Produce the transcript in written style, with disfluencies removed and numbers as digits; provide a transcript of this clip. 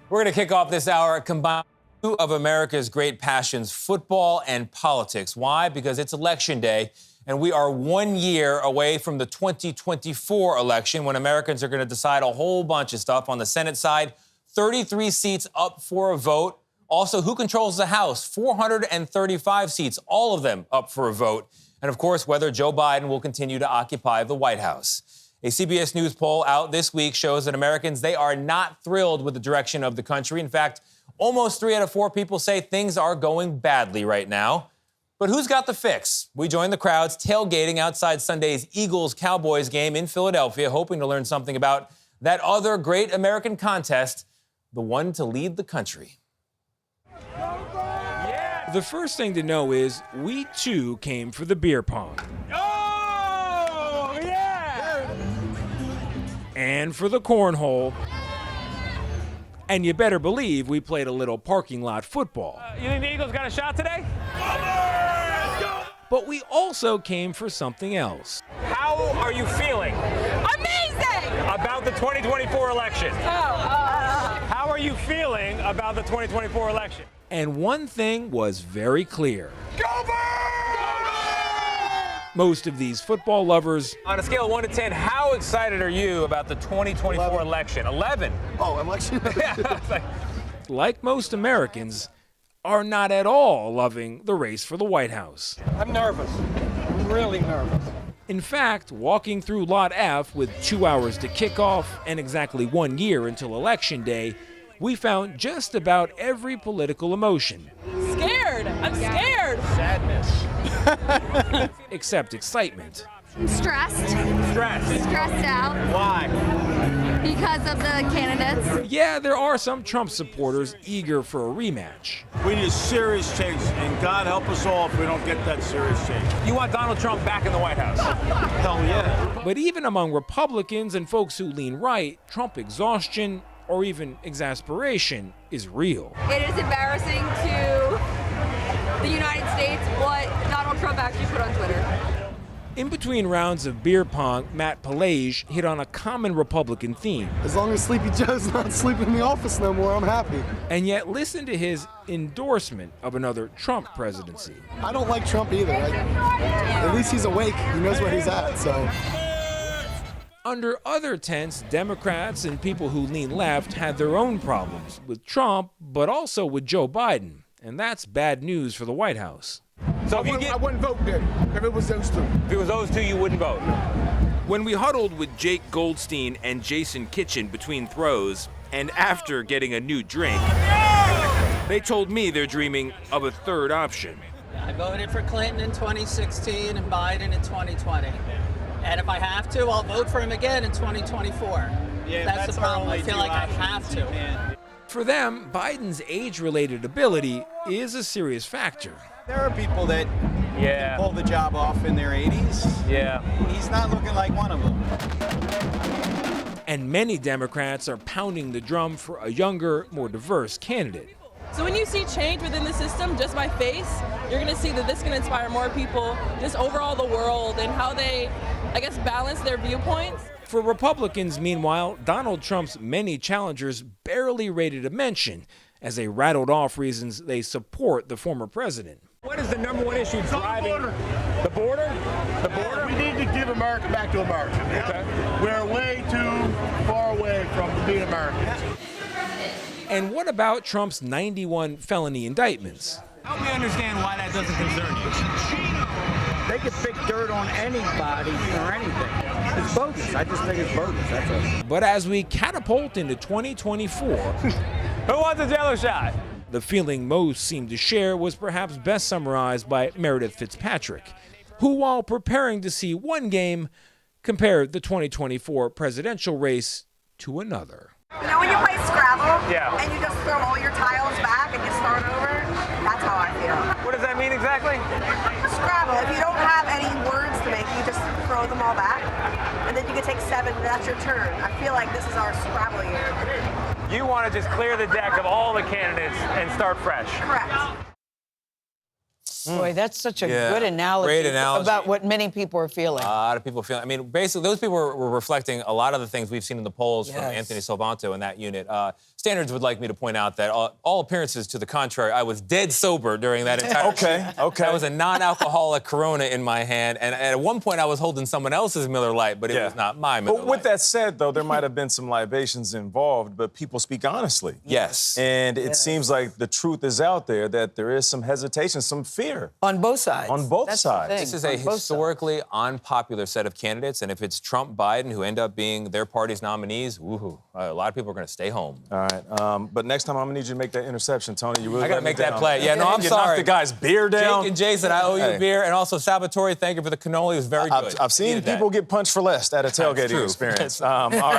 We're going to kick off this hour combining two of America's great passions, football and politics. Why? Because it's Election Day, and we are 1 year away from the 2024 election when Americans are going to decide a whole bunch of stuff. On the Senate side, 33 seats up for a vote. Also, who controls the House? 435 seats, all of them up for a vote. And, of course, whether Joe Biden will continue to occupy the White House. A CBS News poll out this week shows that Americans, they are not thrilled with the direction of the country. In fact, almost 3 out of 4 people say things are going badly right now. But who's got the fix? We joined the crowds tailgating outside Sunday's Eagles-Cowboys game in Philadelphia, hoping to learn something about that other great American contest, the one to lead the country. The first thing to know is we, too, came for the beer pong. And for the cornhole. And you better believe we played a little parking lot football. You think the Eagles got a shot today? But we also came for something else. How are you feeling? Amazing! About the 2024 election? How are you feeling about the 2024 election? And one thing was very clear. Go Birds! Most of these football lovers. On a scale of 1 to 10, how excited are you about the 2024 election? 11. Oh, election? Like most Americans, are not at all loving the race for the White House. I'm nervous. I'm really nervous. In fact, walking through Lot F with 2 hours to kick off and exactly 1 year until Election Day, we found just about every political emotion. Scared. I'm scared. Sadness. Except excitement. Stressed. Stress. Stressed out Why? because of the candidates. Yeah, there are some Trump supporters eager for a rematch. We need a serious change, and God help us all if we don't get that serious change. You want Donald Trump back in the White House? Hell yeah. But even among Republicans and folks who lean right, Trump exhaustion or even exasperation is real. It is embarrassing to the United States what Donald Trump actually put on Twitter. In between rounds of beer pong, Matt Palage hit on a common Republican theme. As long as Sleepy Joe's not sleeping in the office no more, I'm happy. And yet listen to his endorsement of another Trump presidency. I don't like Trump either. At least he's awake. He knows where he's at, so. Under other tense, Democrats and people who lean left had their own problems with Trump, but also with Joe Biden. And that's bad news for the White House. So I wouldn't vote then if it was those two. If it was those two, you wouldn't vote? When we huddled with Jake Goldstein and Jason Kitchen between throws, and after getting a new drink, they told me they're dreaming of a third option. I voted for Clinton in 2016 and Biden in 2020. And if I have to, I'll vote for him again in 2024. Yeah, that's the problem. I feel like I have to. For them, Biden's age-related ability is a serious factor. There are people that can pull the job off in their 80s. Yeah. He's not looking like one of them. And many Democrats are pounding the drum for a younger, more diverse candidate. So when you see change within the system just by face, you're going to see that this can inspire more people, just overall the world and how they, I guess, balance their viewpoints. For Republicans, meanwhile, Donald Trump's many challengers barely rated a mention as they rattled off reasons they support the former president. What is the number one issue driving the border? The border? We need to give America back to America. Okay. We're way too far away from being Americans. And what about Trump's 91 felony indictments? Help me understand why that doesn't concern you. They could pick dirt on anybody or anything. It's bogus. I just think it's bogus, that's all. But as we catapult into 2024, Who wants a Jello shot? the feeling most seemed to share was perhaps best summarized by Meredith Fitzpatrick, who, while preparing to see one game, compared the 2024 presidential race to another. You know when you play Scrabble? Yeah. And you just throw all your tiles back and you start over? That's how I feel. What does that mean exactly? Scrabble, if you don't have any words to make, you just throw them all back. And then you can take 7, and that's your turn. I feel like this is our Scrabble year. You want to just clear the deck of all the candidates and start fresh. Correct. Boy, that's such a Yeah. good analogy, Great analogy. about what many people are feeling. A lot of people feel. I mean, basically, those people were reflecting a lot of the things we've seen in the polls from Yes. Anthony Salvanto in that unit. Standards would like me to point out that all appearances to the contrary, I was dead sober during that entire shoot. Okay. That was a non-alcoholic Corona in my hand, and at one point I was holding someone else's Miller Lite, but it was not my Miller But Lite. with that said, though, there might have been some libations involved, but people speak honestly. Yes. And it seems like the truth is out there that there is some hesitation, some fear. On both sides. On both That's the sides. thing, This is a on both historically unpopular set of candidates, and if it's Trump, Biden, who end up being their party's nominees, a lot of people are going to stay home. All right. But next time I'm going to need you to make that interception, Tony. You really I got to let me make that down. play. Yeah, no, I'm you sorry. knocked the guy's beer down. Jake and Jason, I owe you Hey. a beer. And also, Salvatore, thank you for the cannoli. It was very good. I've seen people get punched for less at a tailgating true. experience. All right.